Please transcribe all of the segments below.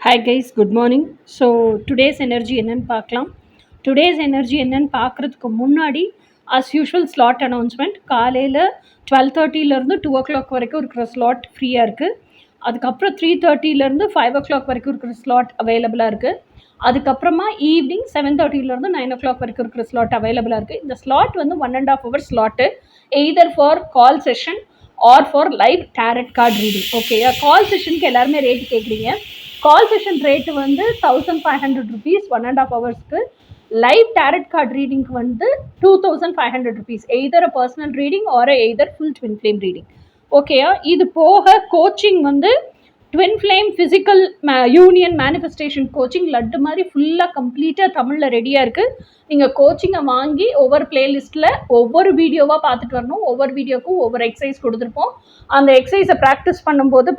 Hi guys, good morning. So today's energy என்னன்னு பார்க்கலாம். Today's energy என்னன்னு பார்க்குறதுக்கு முன்னாடி as usual slot announcement காலையில் 12:30லேருந்து 2 o'clock வரைக்கும் இருக்கிற ஸ்லாட் ஃப்ரீயாக இருக்குது. அதுக்கப்புறம் 3:30லேருந்து 5 o'clock வரைக்கும் இருக்கிற ஸ்லாட் அவைலபிளாக இருக்குது. அதுக்கப்புறமா ஈவினிங் 7:30லேருந்து 9 o'clock வரைக்கும் இருக்கிற ஸ்லாட் அவைலபிளாக இருக்குது. இந்த ஸ்லாட் வந்து 1.5 hour slot either for call session or for live tarot card reading. ஓகேயா, கால் செஷனுக்கு எல்லாருமே ரேட் கேட்குறீங்க. கால் செஷன் ரேட்டு வந்து 1500 rupees 1.5 hours. Live tarot card ரீடிங்க்கு வந்து 2500 rupees, either a personal reading or either full twin flame reading. ஓகேயா, இது போக coaching வந்து twin flame physical union manifestation coaching லட்டு மாதிரி ஃபுல்லாக கம்ப்ளீட்டாக தமிழில் ரெடியாக இருக்குது. நீங்கள் கோச்சிங்கை வாங்கி ஒவ்வொரு பிளேலிஸ்ட்டில் ஒவ்வொரு வீடியோவாக பார்த்துட்டு வரணும். ஒவ்வொரு வீடியோக்கும் ஒவ்வொரு எக்ஸசைஸ் கொடுத்துருப்போம். அந்த எக்ஸசைஸை ப்ராக்டிஸ் பண்ணும்போது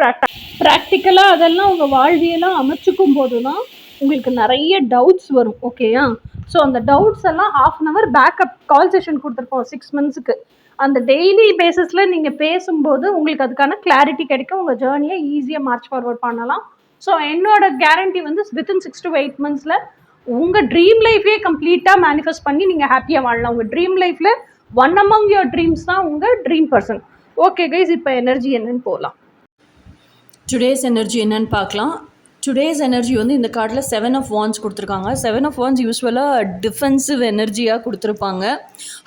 ப்ராக்டிக்கலாக அதெல்லாம் உங்கள் வாழ்வியெல்லாம் அமைச்சிக்கும் போது தான் உங்களுக்கு நிறைய டவுட்ஸ் வரும். ஓகேயா, ஸோ அந்த டவுட்ஸ் எல்லாம் 1/2 hour பேக்கப் கால் செஷன் கொடுத்துருப்போம் 6 months. அந்த டெய்லி பேசிஸில் நீங்கள் பேசும்போது உங்களுக்கு அதுக்கான கிளாரிட்டி கிடைக்கும். உங்கள் ஜேர்னியை ஈஸியாக மார்ச் ஃபார்வர்ட் பண்ணலாம். ஸோ என்னோட கேரண்டி வந்து வித்தின் 6 to 8 months உங்கள் ட்ரீம் லைஃபே கம்ப்ளீட்டாக மேனிஃபெஸ்ட் பண்ணி நீங்கள் ஹாப்பியாக வாழலாம். உங்கள் ட்ரீம் லைஃப்பில் ஒன் அமங் யுவர் ட்ரீம்ஸ் தான் உங்கள் ட்ரீம் பர்சன். ஓகே கைஸ், இப்போ எனர்ஜி என்னன்னு போகலாம். டுடேஸ் எனர்ஜி என்னன்னு பார்க்கலாம். டுடேஸ் எனர்ஜி வந்து இந்த கார்டில் 7 of Wands கொடுத்துருக்காங்க. 7 of Wands யூஸ்வலாக டிஃபென்சிவ் எனர்ஜியாக கொடுத்துருப்பாங்க.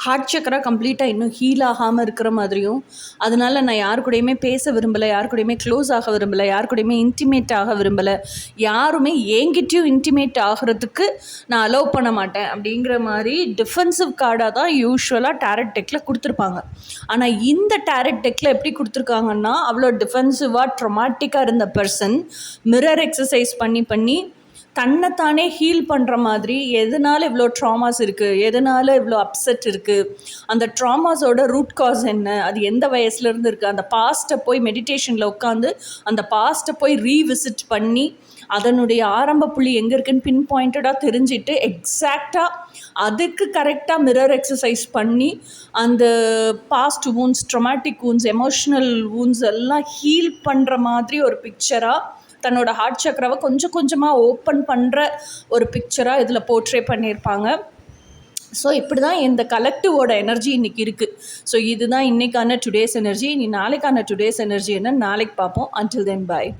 ஹார்ட் சக்கரா கம்ப்ளீட்டாக இன்னும் ஹீல் ஆகாமல் இருக்கிற மாதிரியும், அதனால நான் யாரு கூடயுமே பேச விரும்பலை, யாரு கூடயுமே க்ளோஸ் ஆக விரும்பலை, யாரு கூடயுமே இன்டிமேட் ஆக விரும்பலை, யாருமே என்கிட்டயும் இன்டிமேட் ஆகிறதுக்கு நான் அலோவ் பண்ண மாட்டேன் அப்படிங்கிற மாதிரி டிஃபென்சிவ் கார்டாக தான் யூஸ்வலாக டேரட் டெக்கில் கொடுத்துருப்பாங்க. ஆனால் இந்த டேரட் டெக்கில் எப்படி கொடுத்துருக்காங்கன்னா, அவ்வளோ டிஃபென்சிவாக ட்ரொமாட்டிக்காக இருந்த பர்சன் மிரர் எக்ஸசைஸ் பண்ணி தன்னைத்தானே ஹீல் பண்ணுற மாதிரி, எதனால் இவ்வளோ ட்ராமாஸ் இருக்குது, எதனால் இவ்வளோ அப்செட் இருக்குது, அந்த ட்ராமாஸோட ரூட் காஸ் என்ன, அது எந்த வயசுலேருந்து இருக்குது, அந்த பாஸ்ட்டை போய் மெடிடேஷனில் உட்காந்து அந்த பாஸ்ட்டை போய் ரீவிசிட் பண்ணி அதனுடைய ஆரம்ப புள்ளி எங்கே இருக்குன்னு பின் பாயிண்டடாக தெரிஞ்சுட்டு எக்ஸாக்டாக அதுக்கு கரெக்டாக மிரர் எக்ஸசைஸ் பண்ணி அந்த past wounds, traumatic wounds, emotional wounds எல்லாம் ஹீல் பண்ணுற மாதிரி ஒரு பிக்சராக தன்னோட ஹார்ட் சக்கராவை கொஞ்சம் கொஞ்சமாக ஓப்பன் பண்ணுற ஒரு பிக்சராக இதில் போர்ட்ரே பண்ணியிருப்பாங்க. ஸோ இப்படி தான் இந்த கலெக்டிவோட எனர்ஜி இன்றைக்கி இருக்குது. ஸோ இதுதான் இன்றைக்கான டுடேஸ் எனர்ஜி. இனி நாளைக்கான டுடேஸ் எனர்ஜி என்ன நாளைக்கு பார்ப்போம். அன்டில் தென் பாய்.